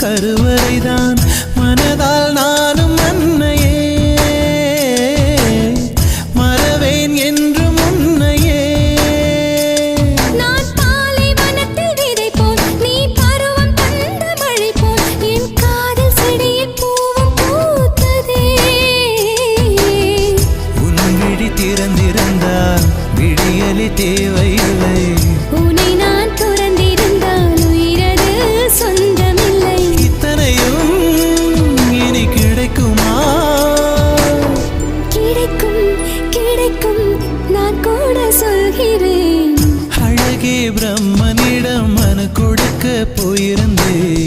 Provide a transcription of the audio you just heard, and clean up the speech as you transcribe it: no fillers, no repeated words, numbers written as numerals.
கருவறைதான் மனதால் நானும் அன்னையே மறவேன் என்று முன்னையே நான் பாலை வனத்தில் விதை போல் நீ பருவம் தந்த மழை போல் என் காதல் செடியில் பூவும் பூத்ததே உன் விழி திறந்திருந்தால் விடியலி தேவையில்லை உன்னை நான் துறந்திருந்தால் உயிரது சொந்தமில்லை இத்தனையும் இனி கிடைக்குமா கிடைக்கும் கிடைக்கும் நான் கூட சொல்கிறேன் அழகே பிரம்மனிடம் மனு கொடுக்க போயிருந்தேன்